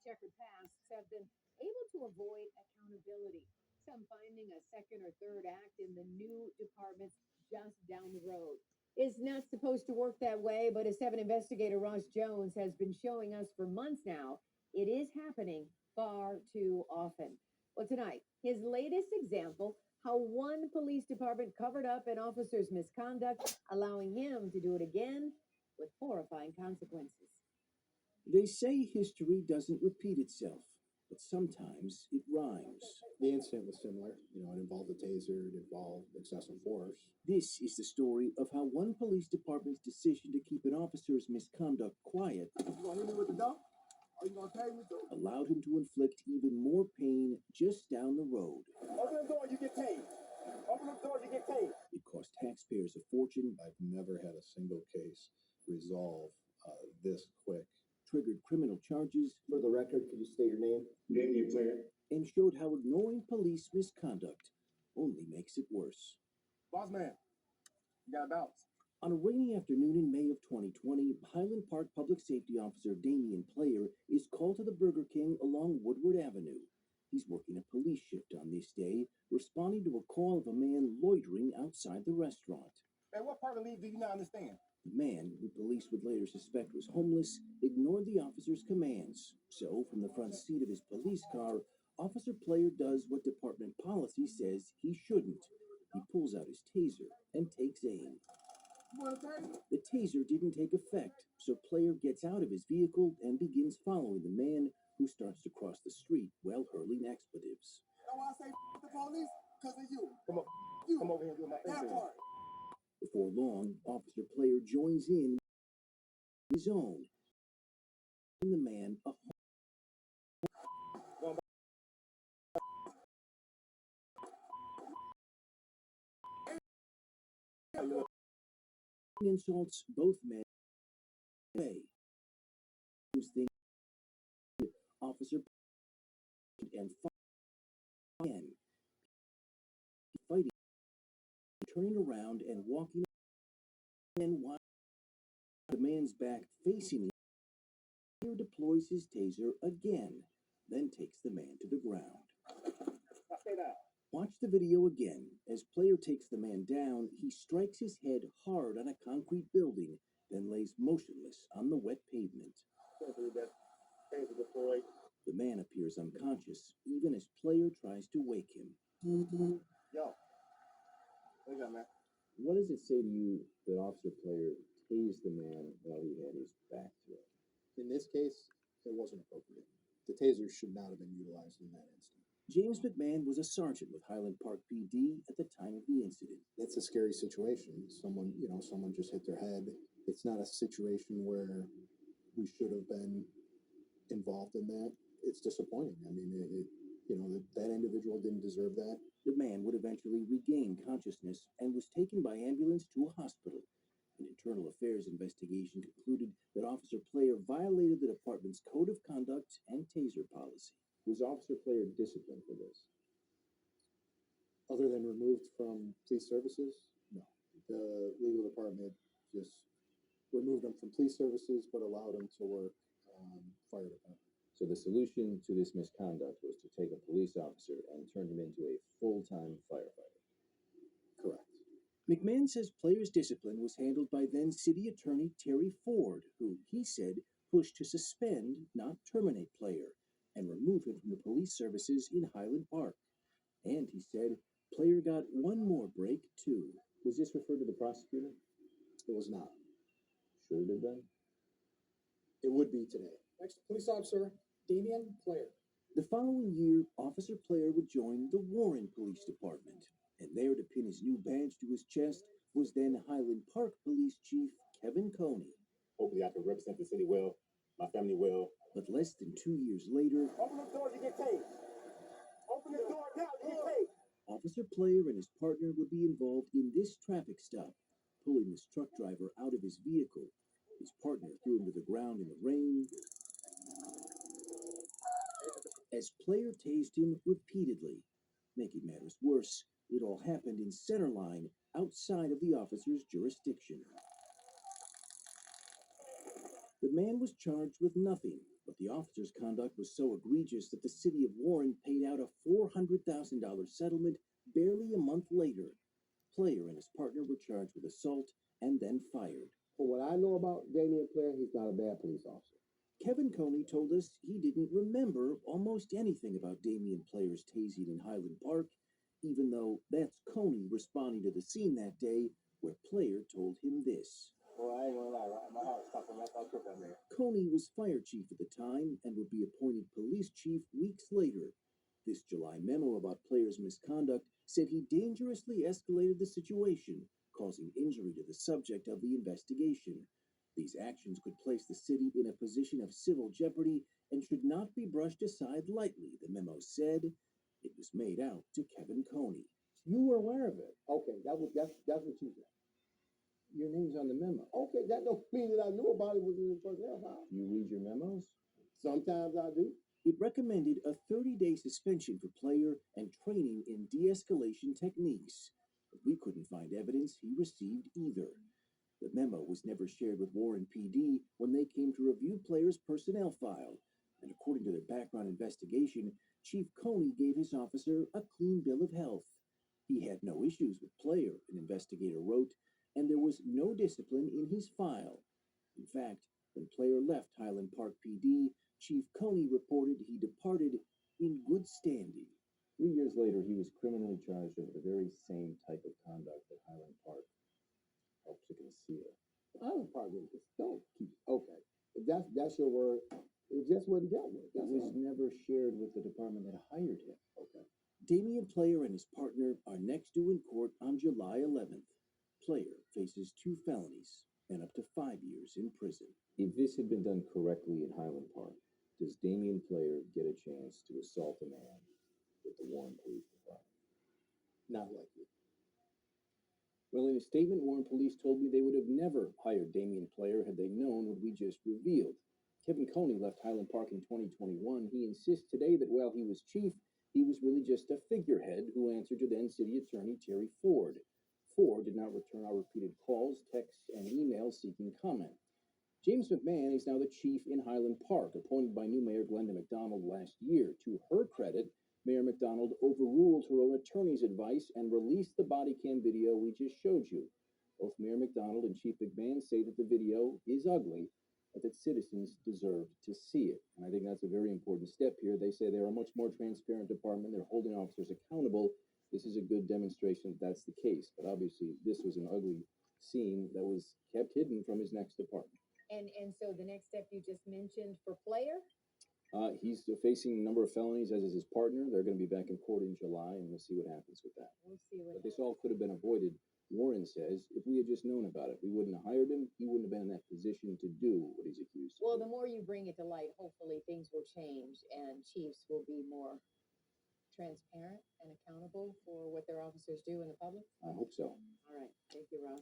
checkered pasts have been able to avoid accountability. Some finding a second or third act in the new departments just down the road. It's not supposed to work that way, but as 7 investigator Ross Jones has been showing us for months now, it is happening far too often. Well, tonight, his latest example how one police department covered up an officer's misconduct, allowing him to do it again with horrifying consequences. They say history doesn't repeat itself, but sometimes it rhymes. The incident was similar. It involved a taser, it involved excessive force. This is the story of how one police department's decision to keep an officer's misconduct quiet allowed him to inflict even more pain just down the road. Open the door, you get paid. Open the door, you get paid. It cost taxpayers a fortune. I've never had a single case resolve this quick. Triggered criminal charges. For the record, could you state your name? Damien Player. And showed how ignoring police misconduct only makes it worse. Boss man, you got a bounce. On a rainy afternoon in May of 2020, Highland Park Public Safety Officer Damien Player is called to the Burger King along Woodward Avenue. He's working a police shift on this day, responding to a call of a man loitering outside the restaurant. Man, what part of leave do you not understand? The man, who police would later suspect was homeless, ignored the officer's commands. So, from the front seat of his police car, Officer Player does what department policy says he shouldn't. He pulls out his taser and takes aim. The taser didn't take effect, so Player gets out of his vehicle and begins following the man, who starts to cross the street while hurling expletives. You know why I say the police? Because of you. Come over here and do my that part. Before long, Officer Player joins in his own. And the man a insults both men away. Officer and again fighting, turning around and walking, and while the man's back facing him, he deploys his taser again, then takes the man to the ground. Watch the video again. As Player takes the man down, he strikes his head hard on a concrete building, then lays motionless on the wet pavement. The man appears unconscious, even as Player tries to wake him. Yo, what you got, man? What does it say to you that Officer Player tased the man while he had his back to it? In this case, it wasn't appropriate. The taser should not have been utilized in that instant. James McMahon was a sergeant with Highland Park PD at the time of the incident. It's a scary situation. Someone just hit their head. It's not a situation where we should have been involved in that. It's disappointing. I mean, that individual didn't deserve that. The man would eventually regain consciousness and was taken by ambulance to a hospital. An internal affairs investigation concluded that Officer Player violated the department's code of conduct and taser policy. Was Officer Player disciplined for this? Other than removed from police services? No. The legal department just removed him from police services, but allowed him to work fire department. So the solution to this misconduct was to take a police officer and turn him into a full-time firefighter. Correct. McMahon says Player's discipline was handled by then City Attorney Terry Ford, who, he said, pushed to suspend, not terminate Player, and remove him from the police services in Highland Park. And he said Player got one more break, too. Was this referred to the prosecutor? It was not. Should it have been? It would be today. Next, police officer Damien Player. The following year, Officer Player would join the Warren Police Department, and there to pin his new badge to his chest was then Highland Park Police Chief Kevin Coney. Hopefully I can represent the city well, my family well. But less than 2 years later, Open the door, you get paid. Open the door now, you get paid. Officer Player and his partner would be involved in this traffic stop, pulling this truck driver out of his vehicle. His partner threw him to the ground in the rain, as Player tased him repeatedly. Making matters worse, it all happened in centerline, outside of the officer's jurisdiction. The man was charged with nothing, But the officer's conduct was so egregious that the city of Warren paid out a $400,000 settlement barely a month later. Player and his partner were charged with assault and then fired. From what I know about Damian Player, he's not a bad police officer. Kevin Coney told us he didn't remember almost anything about Damian Player's tasing in Highland Park, even though that's Coney responding to the scene that day where Player told him this. Well, I ain't gonna lie, right? My heart stopped when I thought took that man. Coney was fire chief at the time and would be appointed police chief weeks later. This July memo about Player's misconduct said he dangerously escalated the situation, causing injury to the subject of the investigation. These actions could place the city in a position of civil jeopardy and should not be brushed aside lightly, the memo said. It was made out to Kevin Coney. You were aware of it. Okay, that's what you said. Your name's on the memo. Okay, that don't mean that I knew about it was in the personnel file. You read your memos? Sometimes I do. It recommended a 30-day suspension for Player and training in de-escalation techniques. But we couldn't find evidence he received either. The memo was never shared with Warren PD when they came to review Player's personnel file. And according to their background investigation, Chief Coney gave his officer a clean bill of health. He had no issues with Player, an investigator wrote, and there was no discipline in his file. In fact, when Player left Highland Park PD, Chief Coney reported he departed in good standing. 3 years later, he was criminally charged over the very same type of conduct that Highland Park helped to conceal. Highland Park was just don't keep. Okay, if that's your word. It just wasn't dealt with. It was never shared with the department that hired him. Okay. Damian Player and his partner are next due in court on July 11th. Player faces 2 felonies and up to 5 years in prison. If this had been done correctly in Highland Park, does Damian Player get a chance to assault a man with the Warren Police Department? Not likely. Well, in a statement, Warren Police told me they would have never hired Damian Player had they known what we just revealed. Kevin Coney left Highland Park in 2021. He insists today that while he was chief, he was really just a figurehead who answered to then City Attorney Terry Ford. Ford did not return our repeated calls, texts, and emails seeking comment. James McMahon is now the chief in Highland Park, appointed by new Mayor Glenda McDonald last year. To her credit, Mayor McDonald overruled her own attorney's advice and released the body cam video we just showed you. Both Mayor McDonald and Chief McMahon say that the video is ugly, but that citizens deserve to see it. And I think that's a very important step here. They say they're a much more transparent department. They're holding officers accountable. This is a good demonstration that that's the case. But obviously, this was an ugly scene that was kept hidden from his next department. And so the next step you just mentioned for Player? He's facing a number of felonies, as is his partner. They're going to be back in court in July, and we'll see what happens with that. We'll see what But this all could have been avoided, Warren says, if we had just known about it. We wouldn't have hired him. He wouldn't have been in that position to do what he's accused of. Well, the more you bring it to light, hopefully things will change and chiefs will be more transparent and accountable for what their officers do in the public. I hope so. All right. Thank you, Ross.